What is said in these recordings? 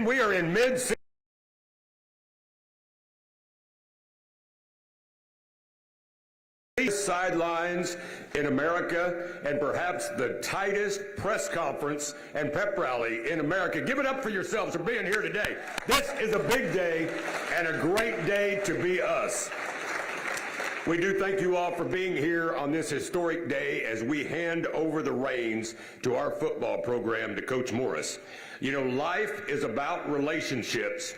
season. We are in mid-season. Sidelines in America, and perhaps the tightest press conference and pep rally in America. Give it up for yourselves for being here today. This is a big day and a great day to be us. We do thank you all for being here on this historic day as we hand over the reins to our football program to Coach Morris. You know, life is about relationships.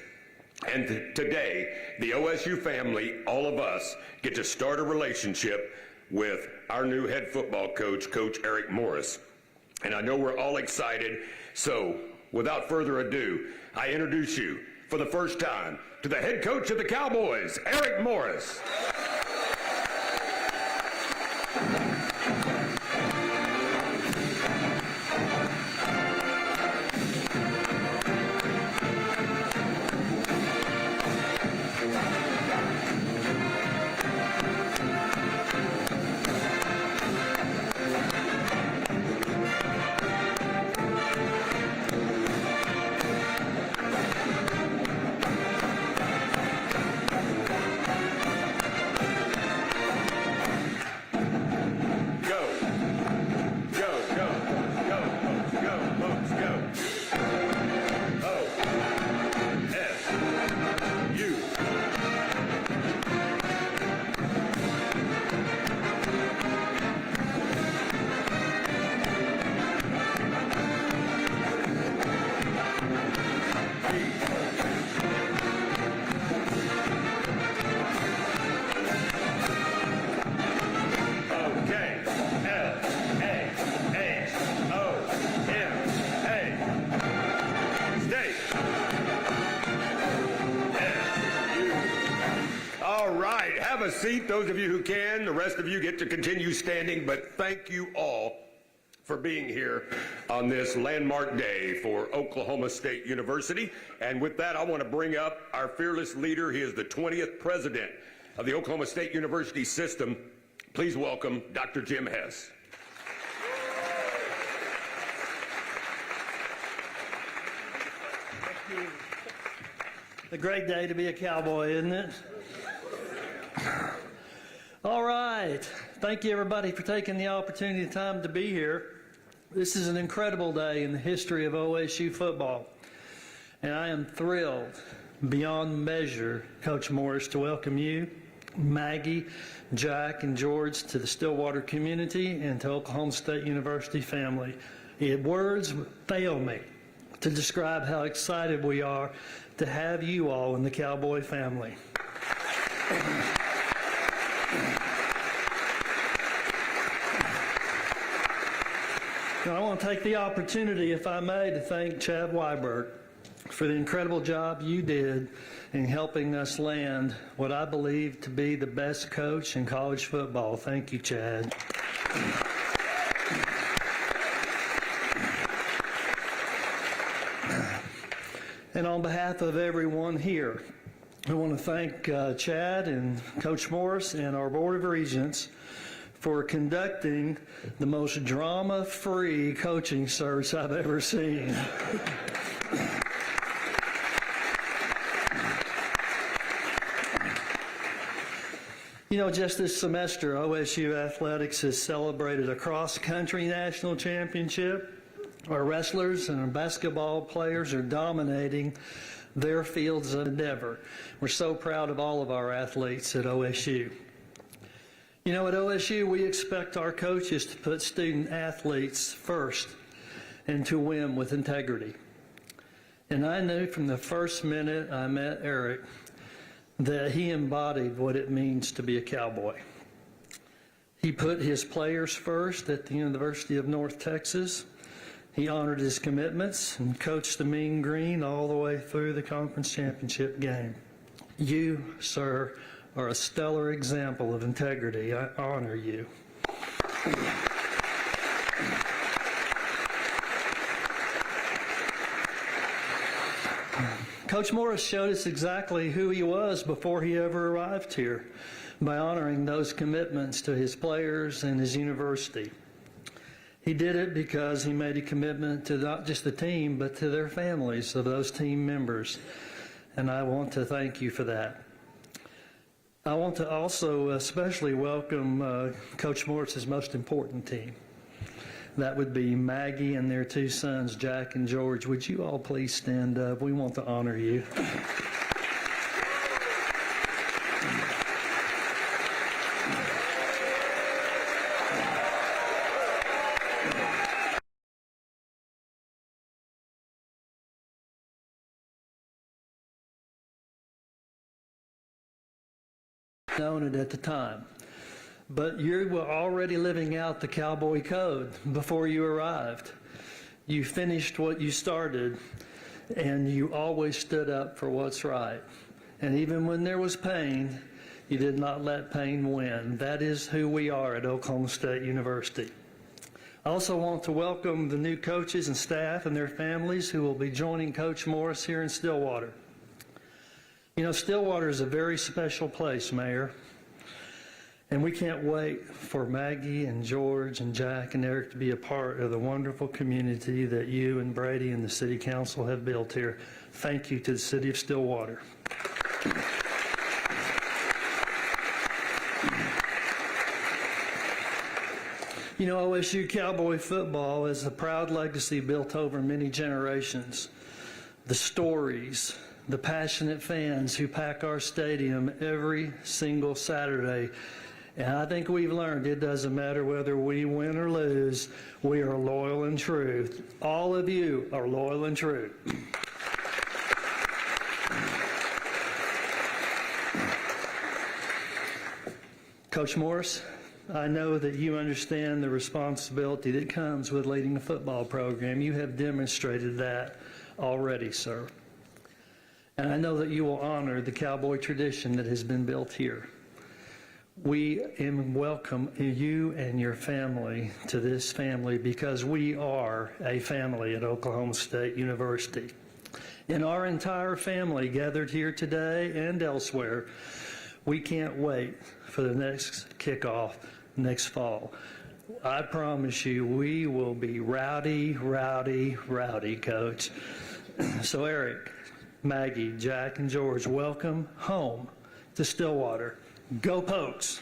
And today, the OSU family, all of us, get to start a relationship with our new head football coach, Coach Eric Morris. And I know we're all excited, so without further ado, I introduce you for the first time to the head coach of the Cowboys, Eric Morris. Have a seat, those of you who can. The rest of you get to continue standing, but thank you all for being here on this landmark day for Oklahoma State University. And with that, I want to bring up our fearless leader. He is the 20th president of the Oklahoma State University system. Please welcome Dr. Jim Hess. Thank you. A great day to be a Cowboy, isn't it? All right. Thank you, everybody, for taking the opportunity and time to be here. This is an incredible day in the history of OSU football, and I am thrilled beyond measure, Coach Morris, to welcome you, Maggie, Jack, and George to the Stillwater community and to Oklahoma State University family. Words fail me to describe how excited we are to have you all in the Cowboy family. Now, I want to take the opportunity, if I may, to thank Chad Weiberg for the incredible job you did in helping us land what I believe to be the best coach in college football. Thank you, Chad. And on behalf of everyone here, I want to thank Chad and Coach Morris and our Board of Regents for conducting the most drama-free coaching search I've ever seen. You know, just this semester, OSU Athletics has celebrated a cross-country national championship. Our wrestlers and our basketball players are dominating their fields of endeavor. We're so proud of all of our athletes at OSU. You know, at OSU, we expect our coaches to put student athletes first and to win with integrity. And I knew from the first minute I met Eric that he embodied what it means to be a Cowboy. He put his players first at the University of North Texas. He honored his commitments and coached the Mean Green all the way through the conference championship game. You, sir, are a stellar example of integrity. I honor you. Coach Morris showed us exactly who he was before he ever arrived here by honoring those commitments to his players and his university. He did it because he made a commitment to not just the team, but to their families of those team members. And I want to thank you for that. I want to also especially welcome Coach Morris's most important team. That would be Maggie and their two sons, Jack and George. Would you all please stand up? We want to honor you. Known it at the time. But you were already living out the Cowboy Code before you arrived. You finished what you started, and you always stood up for what's right. And even when there was pain, you did not let pain win. That is who we are at Oklahoma State University. I also want to welcome the new coaches and staff and their families who will be joining Coach Morris here in Stillwater. You know, Stillwater is a very special place, Mayor, and we can't wait for Maggie and George and Jack and Eric to be a part of the wonderful community that you and Brady and the City Council have built here. Thank you to the City of Stillwater. You know, OSU Cowboy football is a proud legacy built over many generations. The stories, the passionate fans who pack our stadium every single Saturday. And I think we've learned it doesn't matter whether we win or lose, we are loyal and true. All of you are loyal and true. Coach Morris, I know that you understand the responsibility that comes with leading a football program. You have demonstrated that already, sir. And I know that you will honor the Cowboy tradition that has been built here. We welcome you and your family to this family because we are a family at Oklahoma State University. And our entire family gathered here today and elsewhere, we can't wait for the next kickoff next fall. I promise you, we will be rowdy, rowdy, rowdy, Coach. So Eric, Maggie, Jack, and George, welcome home to Stillwater. Go Pokes!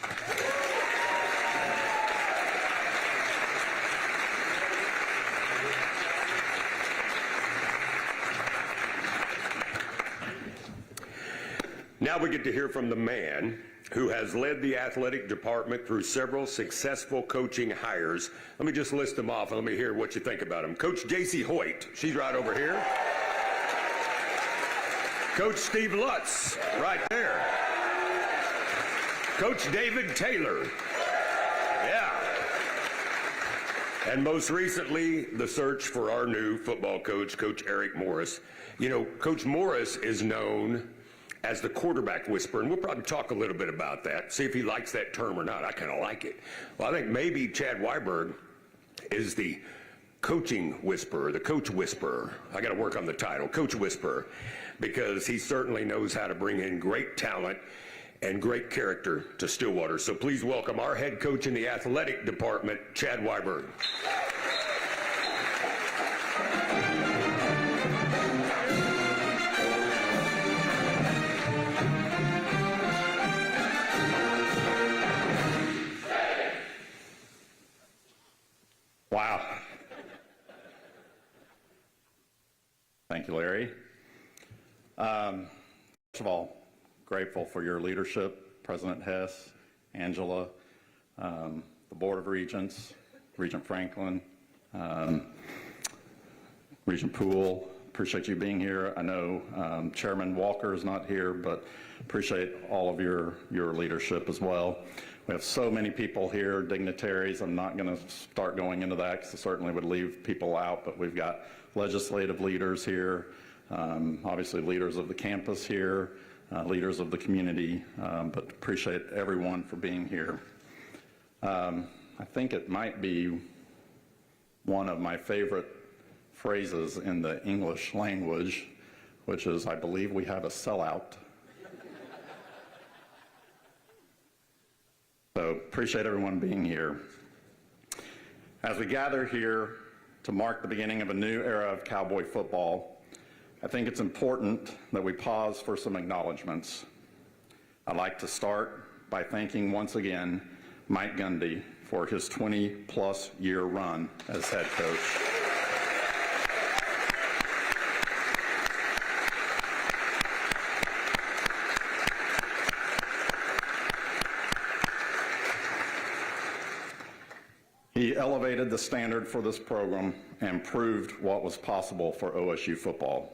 Now we get to hear from the man who has led the athletic department through several successful coaching hires. Let me just list them off and let me hear what you think about them. Coach J.C. Hoyt, she's right over here. Coach Steve Lutz, right there. Coach David Taylor. Yeah. And most recently, the search for our new football coach, Coach Eric Morris. You know, Coach Morris is known as the quarterback whisperer, and we'll probably talk a little bit about that, see if he likes that term or not. I kind of like it. Well, I think maybe Chad Weiberg is the coaching whisperer, the coach whisperer. I got to work on the title, coach whisperer, because he certainly knows how to bring in great talent and great character to Stillwater. So please welcome our head coach in the athletic department, Chad Weiberg. Wow. Thank you, Larry. First of all, grateful for your leadership, President Hess, Angela, the Board of Regents, Regent Franklin, Regent Poole. Appreciate you being here. I know Chairman Walker is not here, but appreciate all of your leadership as well. We have so many people here, dignitaries. I'm not going to start going into that because I certainly would leave people out, but we've got legislative leaders here, obviously leaders of the campus here, leaders of the community, but appreciate everyone for being here. I think it might be one of my favorite phrases in the English language, which is, I believe we have a sellout. So appreciate everyone being here. As we gather here to mark the beginning of a new era of Cowboy football, I think it's important that we pause for some acknowledgments. I'd like to start by thanking once again Mike Gundy for his 20-plus year run as head coach. He elevated the standard for this program and proved what was possible for OSU football.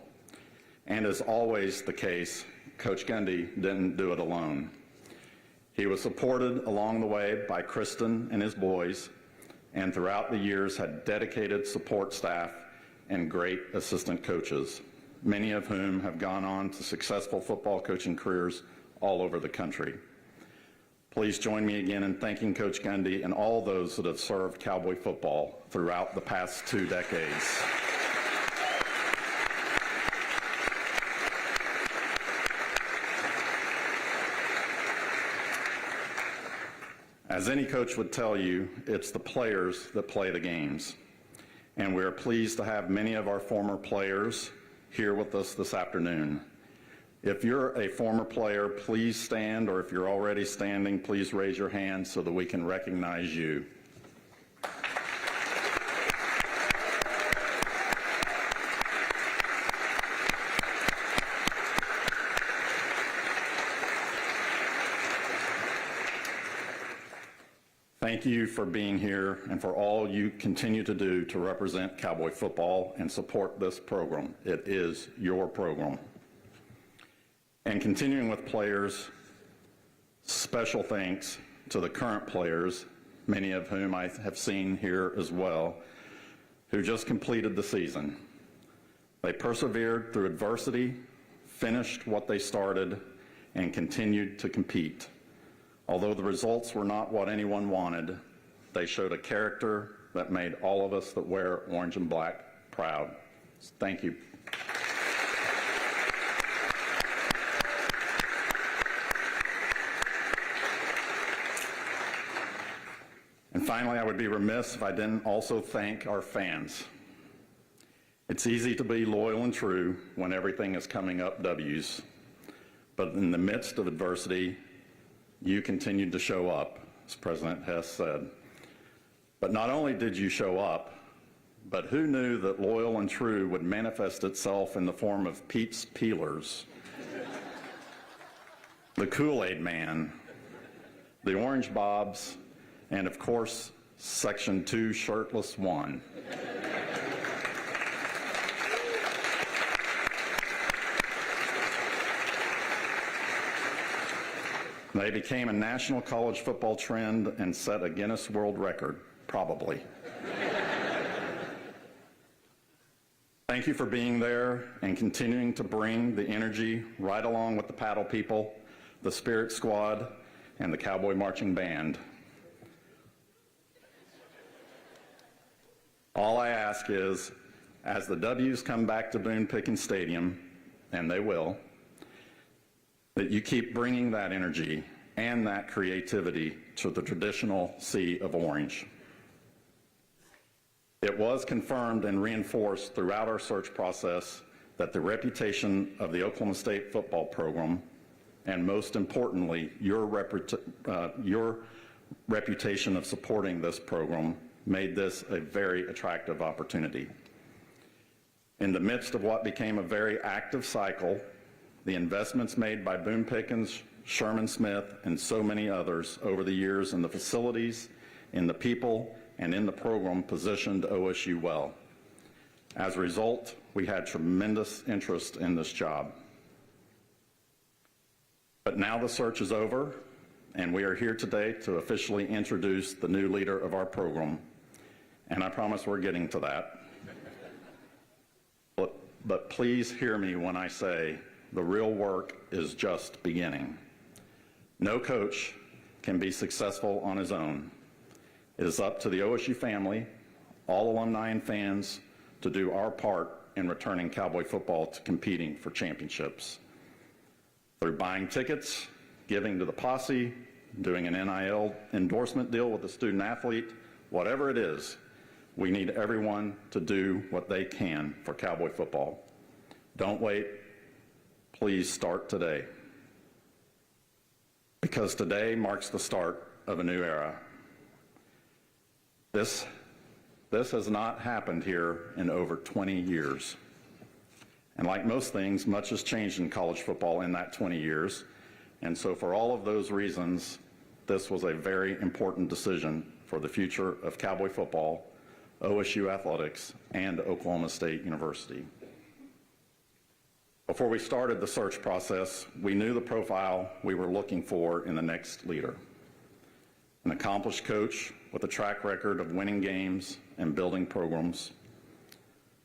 And as always the case, Coach Gundy didn't do it alone. He was supported along the way by Kristen and his boys, and throughout the years had dedicated support staff and great assistant coaches, many of whom have gone on to successful football coaching careers all over the country. Please join me again in thanking Coach Gundy and all those that have served Cowboy football throughout the past 2 decades. As any coach would tell you, it's the players that play the games. And we're pleased to have many of our former players here with us this afternoon. If you're a former player, please stand, or if you're already standing, please raise your hand so that we can recognize you. Thank you for being here and for all you continue to do to represent Cowboy football and support this program. It is your program. And continuing with players, special thanks to the current players, many of whom I have seen here as well, who just completed the season. They persevered through adversity, finished what they started, and continued to compete. Although the results were not what anyone wanted, they showed a character that made all of us that wear orange and black proud. Thank you. And finally, I would be remiss if I didn't also thank our fans. It's easy to be loyal and true when everything is coming up W's. But in the midst of adversity, you continued to show up, as President Hess said. But not only did you show up, but who knew that loyal and true would manifest itself in the form of Pete's Peelers, the Kool-Aid Man, the Orange Bobs, and of course, Section 2 Shirtless 1. They became a national college football trend and set a Guinness World Record, probably. Thank you for being there and continuing to bring the energy right along with the paddle people, the Spirit Squad, and the Cowboy Marching Band. All I ask is, as the W's come back to Boone Pickens Stadium, and they will, that you keep bringing that energy and that creativity to the traditional Sea of Orange. It was confirmed and reinforced throughout our search process that the reputation of the Oklahoma State football program, and most importantly, your reputation of supporting this program, made this a very attractive opportunity. In the midst of what became a very active cycle, the investments made by Boone Pickens, Sherman Smith, and so many others over the years in the facilities, in the people, and in the program positioned OSU well. As a result, we had tremendous interest in this job. But now the search is over, and we are here today to officially introduce the new leader of our program. And I promise we're getting to that. But please hear me when I say the real work is just beginning. No coach can be successful on his own. It is up to the OSU family, all alumni and fans, to do our part in returning Cowboy football to competing for championships. Through buying tickets, giving to the posse, doing an NIL endorsement deal with a student athlete, whatever it is, We need everyone to do what they can for Cowboy football. Don't wait. Please start today. Because today marks the start of a new era. This has not happened here in over 20 years. And like most things, much has changed in college football in that 20 years. And so for all of those reasons, this was a very important decision for the future of Cowboy football, OSU athletics, and Oklahoma State University. Before we started the search process, we knew the profile we were looking for in the next leader. An accomplished coach with a track record of winning games and building programs.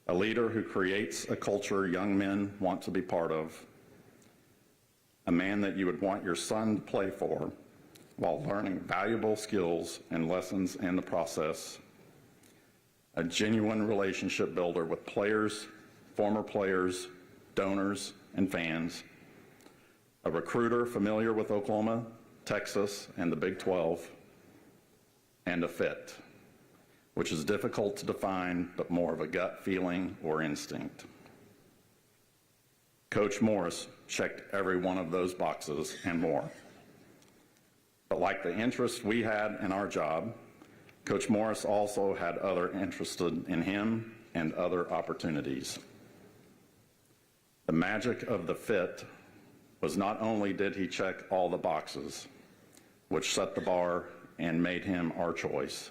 A leader who creates a culture young men want to be part of. A man that you would want your son to play for while learning valuable skills and lessons in the process. A genuine relationship builder with players, former players, donors, and fans. A recruiter familiar with Oklahoma, Texas, and the Big 12. And a fit, which is difficult to define, but more of a gut feeling or instinct. Coach Morris checked every one of those boxes and more. But like the interest we had in our job, Coach Morris also had other interested in him and other opportunities. The magic of the fit was not only did he check all the boxes, which set the bar and made him our choice,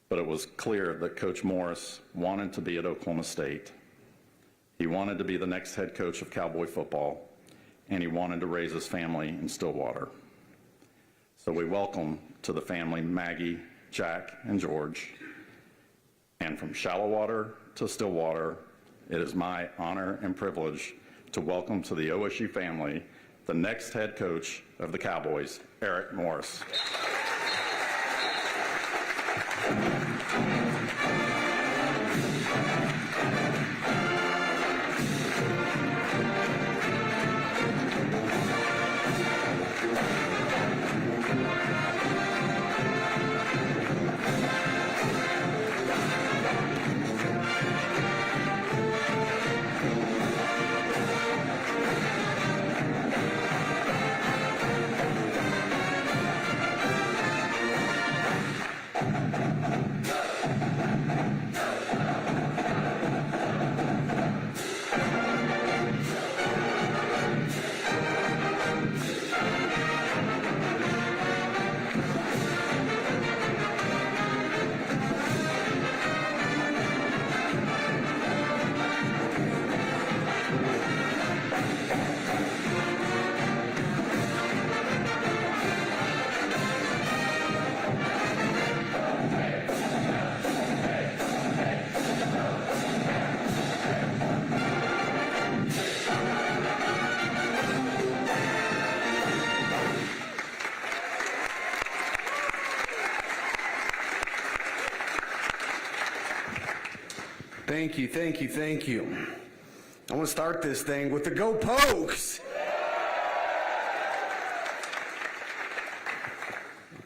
but it was clear that Coach Morris wanted to be at Oklahoma State. He wanted to be the next head coach of Cowboy football, and he wanted to raise his family in Stillwater. So we welcome to the family Maggie, Jack, and George. And from shallow water to Stillwater, it is my honor and privilege to welcome to the OSU family the next head coach of the Cowboys, Eric Morris. Thank you, thank you, thank you. I want to start this thing with the Go Pokes.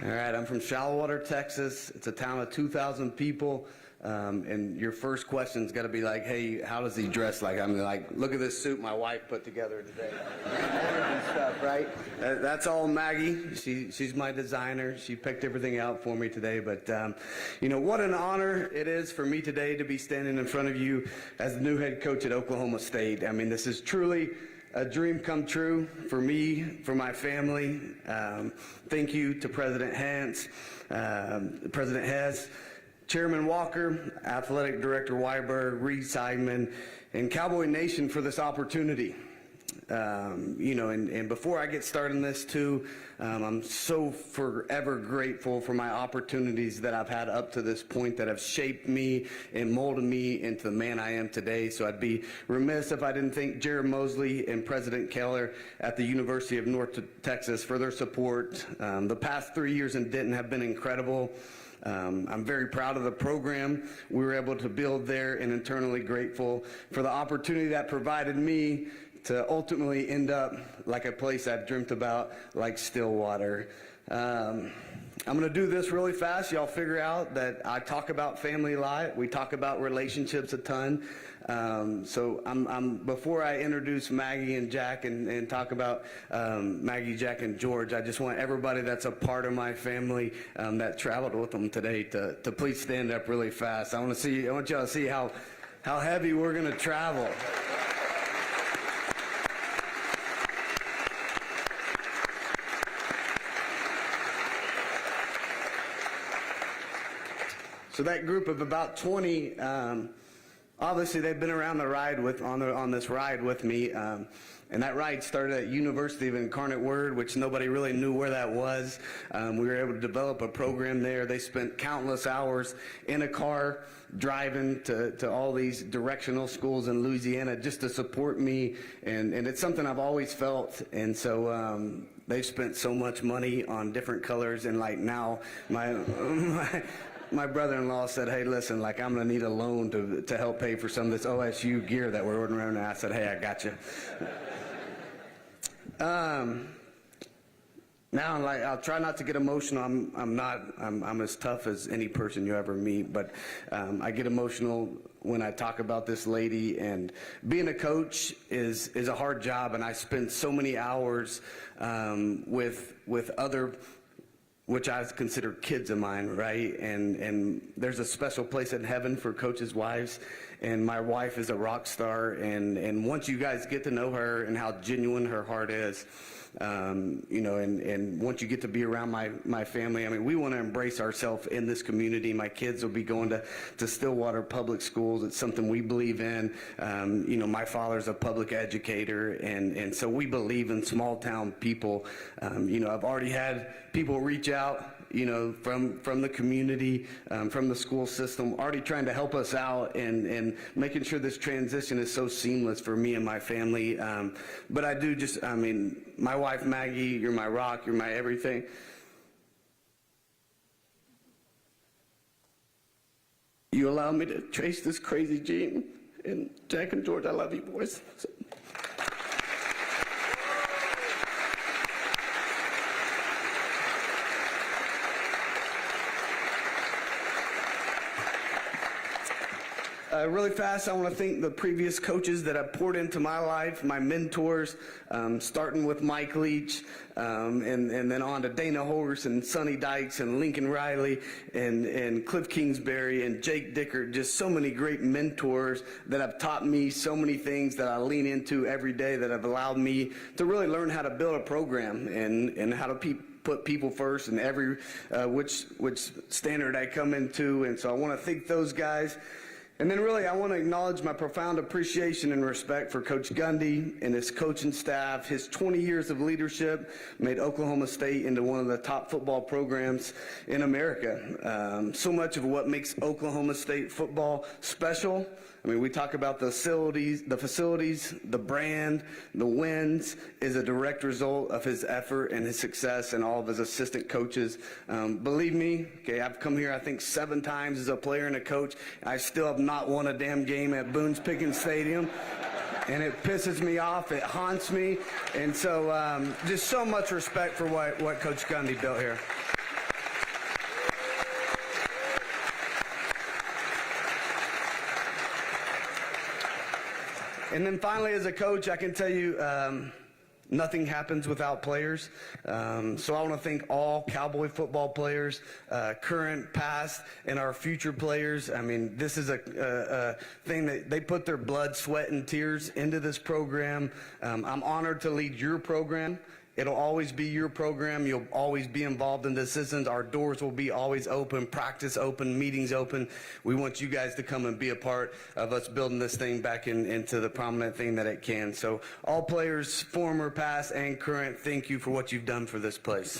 All right, I'm from Shallowater, Texas. It's a town of 2,000 people. And your first question's got to be like, hey, how does he dress like? I mean, like, look at this suit my wife put together today. And stuff, right? That's all Maggie. She's my designer. She picked everything out for me today. But, you know, what an honor it is for me today to be standing in front of you as the new head coach at Oklahoma State. I mean, this is truly a dream come true for me, for my family. Thank you to President Hess, Chairman Walker, Athletic Director Weiberg, Reed Seidman, and Cowboy Nation for this opportunity. You know, and before I get started in this too, I'm so forever grateful for my opportunities that I've had up to this point that have shaped me and molded me into the man I am today. So I'd be remiss if I didn't thank Jared Mosley and President Keller at the University of North Texas for their support. The past 3 years in Denton have been incredible. I'm very proud of the program we were able to build there, and internally grateful for the opportunity that provided me to ultimately end up like a place I've dreamt about, like Stillwater. I'm going to do this really fast. Y'all figure out that I talk about family a lot. We talk about relationships a ton. So before I introduce Maggie and Jack and talk about Maggie, Jack, and George, I just want everybody that's a part of my family that traveled with them today to please stand up really fast. I want y'all to see how heavy we're going to travel. So that group of about 20, obviously they've been around the ride on this ride with me, and that ride started at University of Incarnate Word, which nobody really knew where that was. We were able to develop a program there. They spent countless hours in a car driving to all these directional schools in Louisiana just to support me, and it's something I've always felt. And so they've spent so much money on different colors, and like now my brother-in-law said, hey, listen, like I'm going to need a loan to help pay for some of this OSU gear that we're ordering around. And I said, hey, I got you. Now, like, I'll try not to get emotional. I'm as tough as any person you ever meet, but I get emotional when I talk about this lady. And being a coach is a hard job, and I spend so many hours with other, which I consider kids of mine, right? And there's a special place in heaven for coaches' wives, and my wife is a rock star, and once you guys get to know her and how genuine her heart is, you know, and once you get to be around my family, I mean, we want to embrace ourselves in this community. My kids will be going to Stillwater Public Schools. It's something we believe in. You know, my father's a public educator, and so we believe in small town people. You know, I've already had people reach out, you know, from the community, from the school system, already trying to help us out and making sure this transition is so seamless for me and my family. But I do just, I mean, my wife, Maggie, you're my rock, you're my everything. You allow me to trace this crazy gene. And Jack and George, I love you boys. So. Really fast, I want to thank the previous coaches that have poured into my life, my mentors, starting with Mike Leach, and then on to Dana Horse and Sonny Dykes and Lincoln Riley and Cliff Kingsbury and Jake Dickert. Just so many great mentors that have taught me so many things that I lean into every day that have allowed me to really learn how to build a program and how to put people first in every which standard I come into. And so I want to thank those guys. And then really, I want to acknowledge my profound appreciation and respect for Coach Gundy and his coaching staff. His 20 years of leadership made Oklahoma State into one of the top football programs in America. So much of what makes Oklahoma State football special, I mean, we talk about the facilities, the brand, the wins, is a direct result of his effort and his success and all of his assistant coaches. Believe me, okay, I've come here, I think, 7 times as a player and a coach. I still have not won a damn game at Boone's Pickens Stadium. And it pisses me off, it haunts me. And so just so much respect for what Coach Gundy built here. And then finally, as a coach, I can tell you nothing happens without players. So I want to thank all Cowboy football players, current, past, and our future players. I mean, this is a thing that they put their blood, sweat, and tears into this program. I'm honored to lead your program. It'll always be your program. You'll always be involved in decisions. Our doors will be always open, practice open, meetings open. We want you guys to come and be a part of us building this thing back into the prominent thing that it can. So all players, former, past, and current, thank you for what you've done for this place.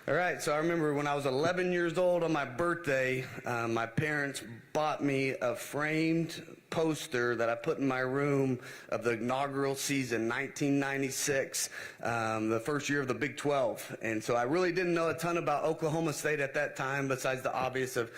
All right, so I remember when I was 11 years old on my birthday, my parents bought me a framed poster that I put in my room of the inaugural season, 1996, the first year of the Big 12. And so I really didn't know a ton about Oklahoma State at that time, besides the obvious of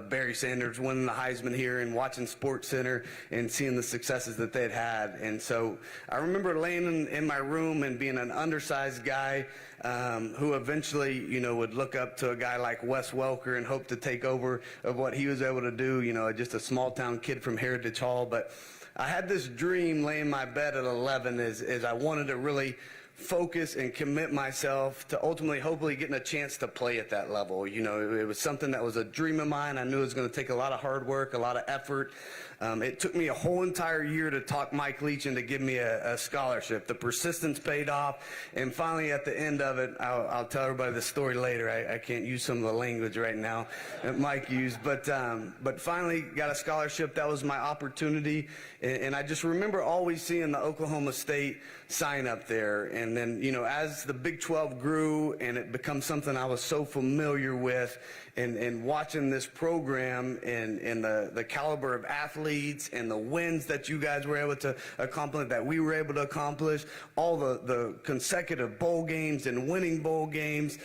Barry Sanders winning the Heisman here and watching SportsCenter and seeing the successes that they'd had. And so I remember laying in my room and being an undersized guy who eventually, would look up to a guy like Wes Welker and hope to take over of what he was able to do, just a small town kid from Heritage Hall. But I had this dream laying in my bed at 11 is I wanted to really focus and commit myself to ultimately, hopefully, getting a chance to play at that level. It was something that was a dream of mine. I knew it was going to take a lot of hard work, a lot of effort. It took me a whole entire year to talk Mike Leach into giving me a scholarship. The persistence paid off, and finally at the end of it, I'll tell everybody the story later. I can't use some of the language right now that Mike used, but finally got a scholarship. That was my opportunity, and I just remember always seeing the Oklahoma State sign up there. And then, as the Big 12 grew and it becomes something I was so familiar with, and watching this program and the caliber of athletes and the wins that you guys were able to accomplish, that we were able to accomplish, all the consecutive bowl games and winning bowl games,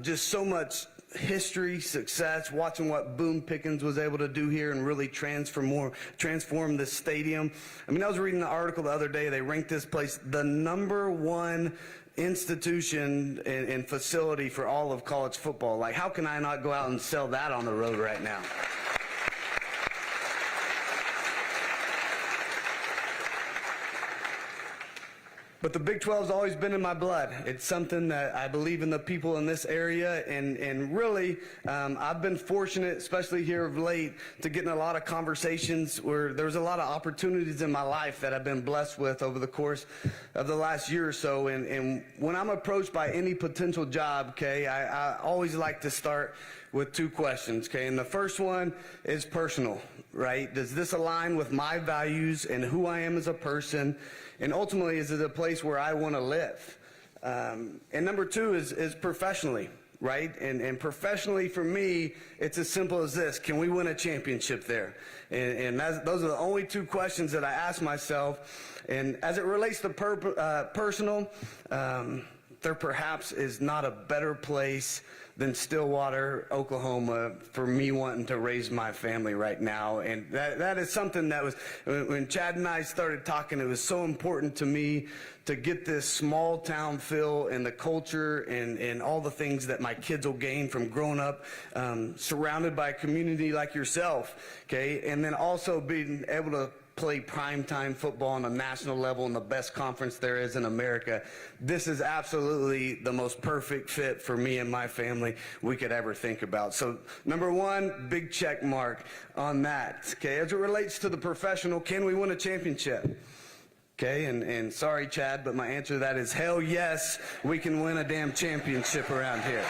just so much history, success, watching what Boone Pickens was able to do here and really transform this stadium. I was reading an article the other day. They ranked this place the #1 institution and facility for all of college football. Like, how can I not go out and sell that on the road right now? But the Big 12's always been in my blood. It's something that I believe in the people in this area, and really, I've been fortunate, especially here of late, to get in a lot of conversations where there's a lot of opportunities in my life that I've been blessed with over the course of the last year or so. And when I'm approached by any potential job, okay, I always like to start with 2 questions, okay? And the first one is personal, right? Does this align with my values and who I am as a person? And ultimately, is it a place where I want to live? And number 2 is professionally, right? And professionally, for me, it's as simple as this: can we win a championship there? And those are the only 2 questions that I ask myself. And as it relates to personal, there perhaps is not a better place than Stillwater, Oklahoma, for me wanting to raise my family right now. And that is something that was, when Chad and I started talking, it was so important to me to get this small town feel and the culture and all the things that my kids will gain from growing up surrounded by a community like yourself, okay? And then also being able to play primetime football on a national level in the best conference there is in America. This is absolutely the most perfect fit for me and my family we could ever think about. So #1, big check mark on that. Okay, as it relates to the professional, can we win a championship? Okay, and sorry, Chad, but my answer to that is hell yes, we can win a damn championship around here.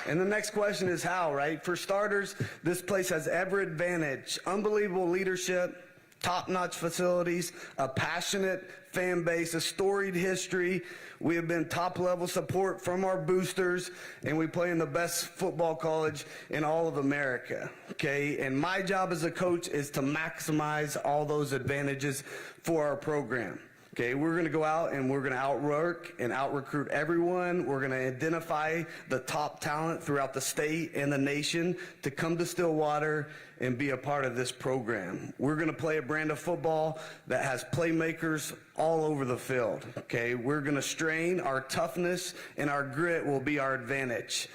And the next question is how, right? For starters, this place has every advantage: unbelievable leadership, top-notch facilities, a passionate fan base, a storied history. We have been top-level support from our boosters, and we play in the best football college in all of America, okay? And my job as a coach is to maximize all those advantages for our program. Okay, we're going to go out and we're going to outwork and out-recruit everyone. We're going to identify the top talent throughout the state and the nation to come to Stillwater and be a part of this program. We're going to play a brand of football that has playmakers all over the field. Okay, we're going to strain. Our toughness and our grit will be our advantage.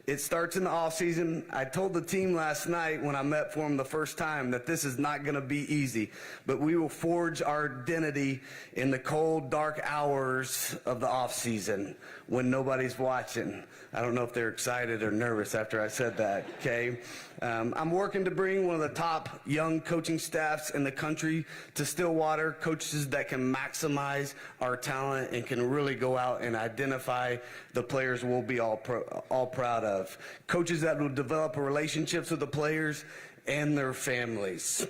It starts in the offseason. I told the team last night when I met for them the first time that this is not going to be easy, but we will forge our identity in the cold, dark hours of the offseason when nobody's watching. I don't know if they're excited or nervous after I said that, okay? I'm working to bring one of the top young coaching staffs in the country to Stillwater, coaches that can maximize our talent and can really go out and identify the players we'll be all proud of. Coaches that will develop relationships with the players and their families.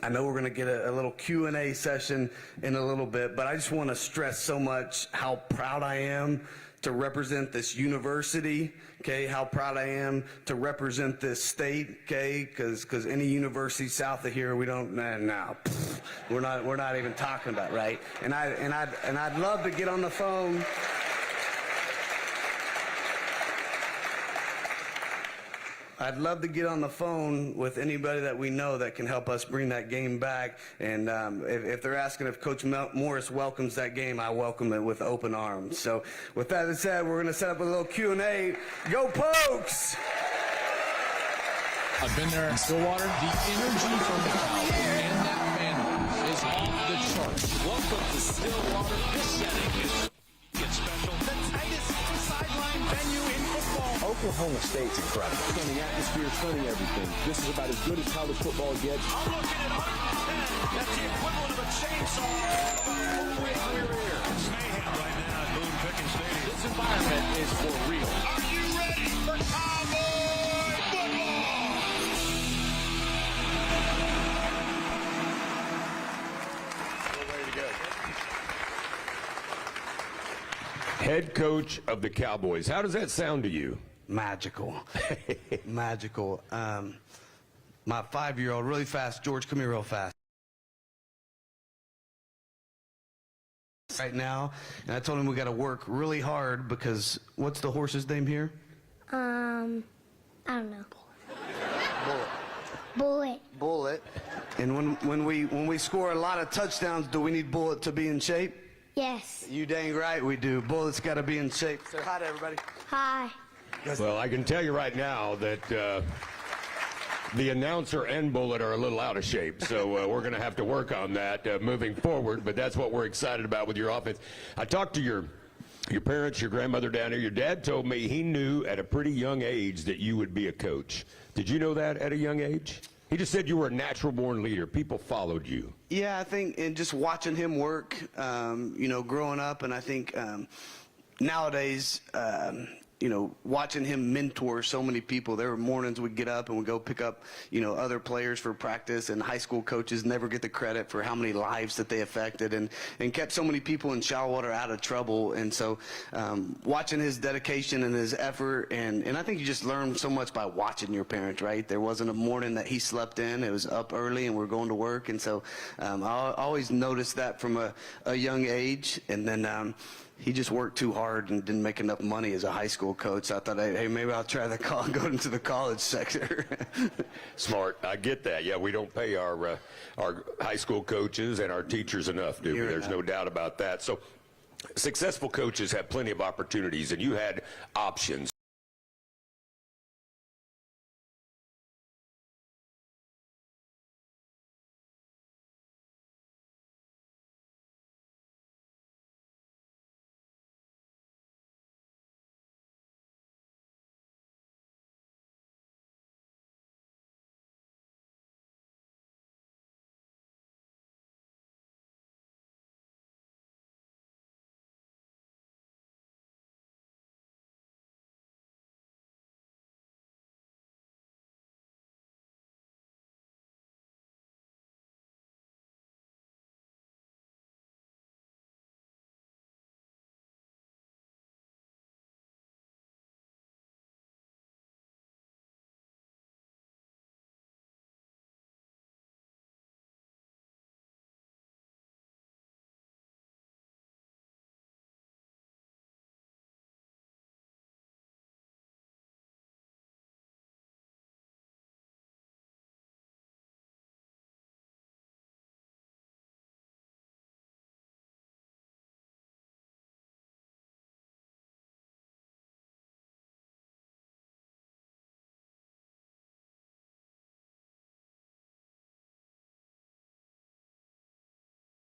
I know we're going to get a little Q&A session in a little bit, but I just want to stress so much how proud I am to represent this university, okay, how proud I am to represent this state, okay, because any university south of here, we don't, no, we're not even talking about, right? And I'd love to get on the phone. I'd love to get on the phone with anybody that we know that can help us bring that game back. And if they're asking if Coach Morris welcomes that game, I welcome it with open arms. So with that said, we're going to set up a little Q&A. Go Pokes! I've been there in Stillwater. The energy from the crowd and that fan is off the charts. Welcome to Stillwater. This setting gets special. The tightest sideline venue in football. Oklahoma State's incredible. Stunning atmosphere, stunning everything. This is about as good as college football gets. I'm looking at 110. That's the equivalent of a chainsaw. All-way career here. It's mayhem right now at Boone Pickens Stadium. This environment is for real. Are you ready for Cowboy football? Head coach of the Cowboys. How does that sound to you? Magical. Magical. My 5-year-old, really fast. George, come here real fast. Right now, and I told him we got to work really hard because what's the horse's name here? I don't know. Bullet. Bullet. And when we score a lot of touchdowns, do we need Bullet to be in shape? Yes. You dang right we do. Bullet's got to be in shape. Say hi to everybody. Hi. Well, I can tell you right now that the announcer and Bullet are a little out of shape, so we're going to have to work on that moving forward, but that's what we're excited about with your offense. I talked to your parents, your grandmother down here. Your dad told me he knew at a pretty young age that you would be a coach. Did you know that at a young age? He just said you were a natural-born leader. People followed you. Yeah, I think, and just watching him work, growing up, and I think nowadays, watching him mentor so many people. There were mornings we'd get up and we'd go pick up, other players for practice, and high school coaches never get the credit for how many lives that they affected and kept so many people in Shallowater out of trouble. And so watching his dedication and his effort, and I think you just learn so much by watching your parents, right? There wasn't a morning that he slept in. It was up early and we're going to work. And so I always noticed that from a young age. And then he just worked too hard and didn't make enough money as a high school coach. So I thought, hey, maybe I'll try go into the college sector. Smart. I get that. Yeah, we don't pay our high school coaches and our teachers enough, do we? There's no doubt about that. So successful coaches have plenty of opportunities, and you had options.